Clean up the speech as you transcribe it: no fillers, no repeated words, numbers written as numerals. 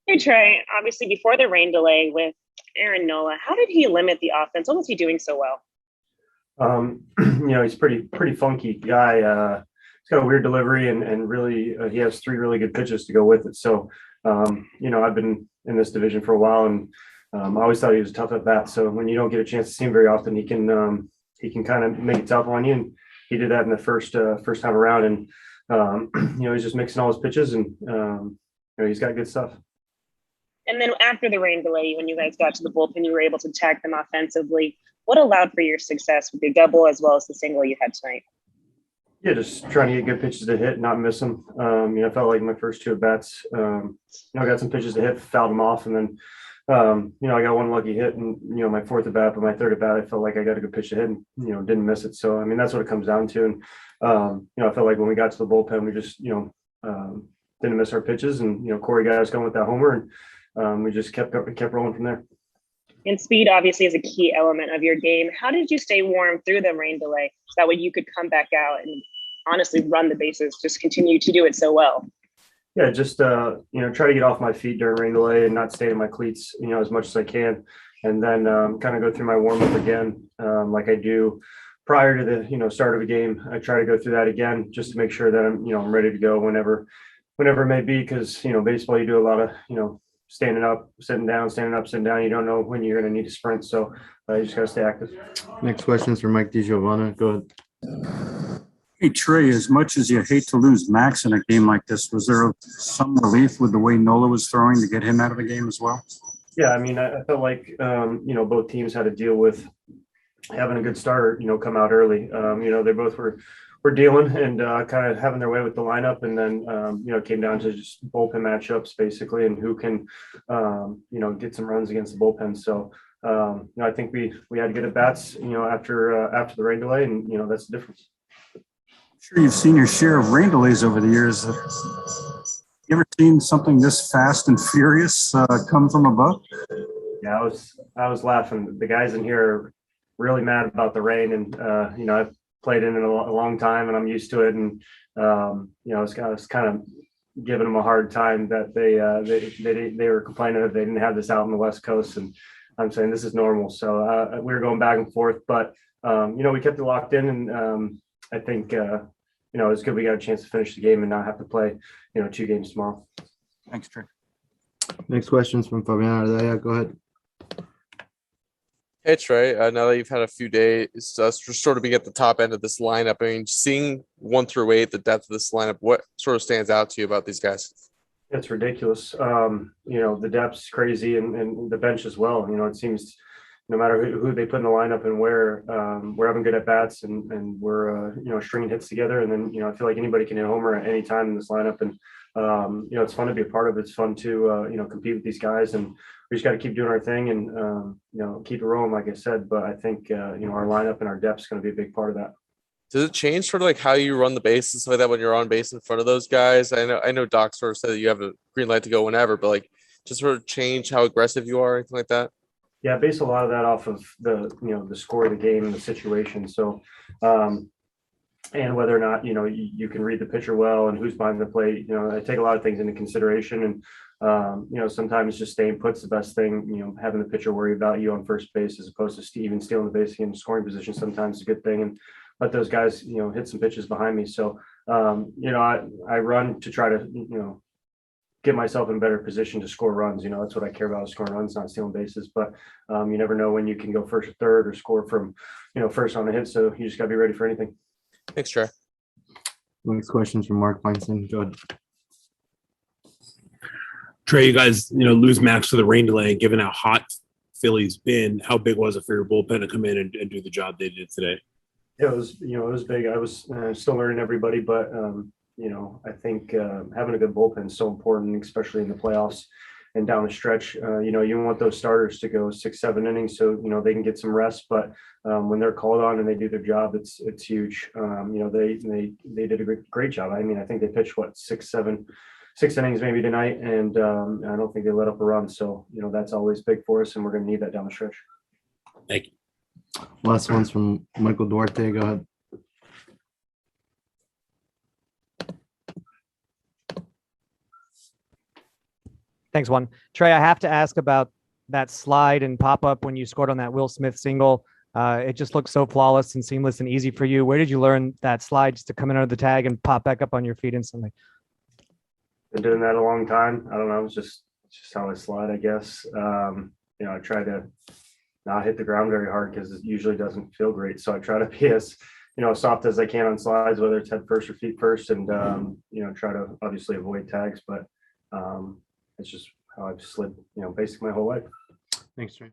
Hey Trey, obviously before the rain delay with Aaron Nola, how did he limit the offense? What was he doing so well? He's pretty funky guy. He's got a weird delivery and really he has three really good pitches to go with it. So, I've been in this division for a while, and I always thought he was tough at bat. So when you don't get a chance to see him very often, he can kind of make it tough on you. And he did that in the first time around. And he's just mixing all his pitches, and he's got good stuff. And then after the rain delay, when you guys got to the bullpen, you were able to attack them offensively. What allowed for your success with your double as well as the single you had tonight? Yeah, just trying to get good pitches to hit, not miss them. I felt like my first two at bats, I got some pitches to hit, fouled them off, and then, I got one lucky hit, and my fourth at bat, but my third at bat, I felt like I got a good pitch to hit, and didn't miss it. So that's what it comes down to. And I felt like when we got to the bullpen, we just didn't miss our pitches, and Corey got us going with that homer, and we just kept rolling from there. And speed obviously is a key element of your game. How did you stay warm through the rain delay so that way you could come back out and honestly run the bases, just continue to do it so well? Yeah, just try to get off my feet during rain delay and not stay in my cleats, as much as I can, and then kind of go through my warm up again, like I do prior to the start of a game. I try to go through that again just to make sure that I'm ready to go whenever it may be, because baseball, you do a lot of standing up, sitting down, standing up, sitting down. You don't know when you're going to need to sprint, so you just got to stay active. Next question is for Mike DiGiovanna. Go ahead. Hey, Trey, as much as you hate to lose Max in a game like this, was there some relief with the way Nola was throwing to get him out of the game as well? Yeah, I felt like, both teams had to deal with having a good starter, come out early. They both were dealing and kind of having their way with the lineup. And then, it came down to just bullpen matchups basically, and who can, get some runs against the bullpen. So, I think we had good at bats, after the rain delay, and, that's the difference. Sure, you've seen your share of rain delays over the years. You ever seen something this fast and furious come from above? Yeah, I was laughing. The guys in here are really mad about the rain, and I've played in it a long time, and I'm used to it. And I was kind of giving them a hard time that they were complaining that they didn't have this out on the West Coast, and I'm saying this is normal. So we were going back and forth, but we kept it locked in, and I think it's good we got a chance to finish the game and not have to play 2 games tomorrow. Thanks, Trey. Next question is from Fabian Ardaya. Go ahead. Hey Trey, now that you've had a few days, sort of being at the top end of this lineup, I mean, seeing 1 through 8, the depth of this lineup, what sort of stands out to you about these guys? It's ridiculous. The depth's crazy, and the bench as well. It seems no matter who they put in the lineup and where, we're having good at bats, and we're stringing hits together. And then I feel like anybody can hit a homer at any time in this lineup, and it's fun to be a part of. It's fun to compete with these guys, and we just got to keep doing our thing and keep it rolling, like I said. But I think our lineup and our depth is going to be a big part of that. Does it change sort of like how you run the bases, stuff like that, when you're on base in front of those guys? I know Doc sort of said that you have a green light to go whenever, but like just sort of change how aggressive you are, or anything like that? Yeah, I base a lot of that off of the score of the game and the situation. So, and whether or not you can read the pitcher well and who's behind the plate. I take a lot of things into consideration, and sometimes just staying put's the best thing. Having the pitcher worry about you on first base as opposed to even stealing the base in scoring position sometimes is a good thing, and let those guys hit some pitches behind me. So I run to try to get myself in a better position to score runs. That's what I care about, is scoring runs, not stealing bases. But you never know when you can go first or third or score from, first on the hit. So you just got to be ready for anything. Thanks, Trey. Next question is from Mark Feinstein. Go ahead. Trey, you guys, lose Max to the rain delay. Given how hot Philly's been, how big was it for your bullpen to come in and do the job they did today? Yeah, it was big. I was still learning everybody, but I think having a good bullpen is so important, especially in the playoffs and down the stretch. You want those starters to go 6-7 innings so they can get some rest. But when they're called on and they do their job, it's huge. They did a great job. I mean, I think they pitched 6 innings maybe tonight, and I don't think they let up a run. So that's always big for us, and we're going to need that down the stretch. Thank you. Last one's from Michael Duarte. Go ahead. Thanks, one. Trey, I have to ask about that slide and pop up when you scored on that Will Smith single. It just looked so flawless and seamless and easy for you. Where did you learn that slide just to come in under the tag and pop back up on your feet instantly? Been doing that a long time. I don't know. It's just how I slide, I guess. I try to not hit the ground very hard because it usually doesn't feel great. So I try to be as, soft as I can on slides, whether it's head first or feet first, and, try to obviously avoid tags, but it's just how I've slid, basically my whole life. Thanks, Trey.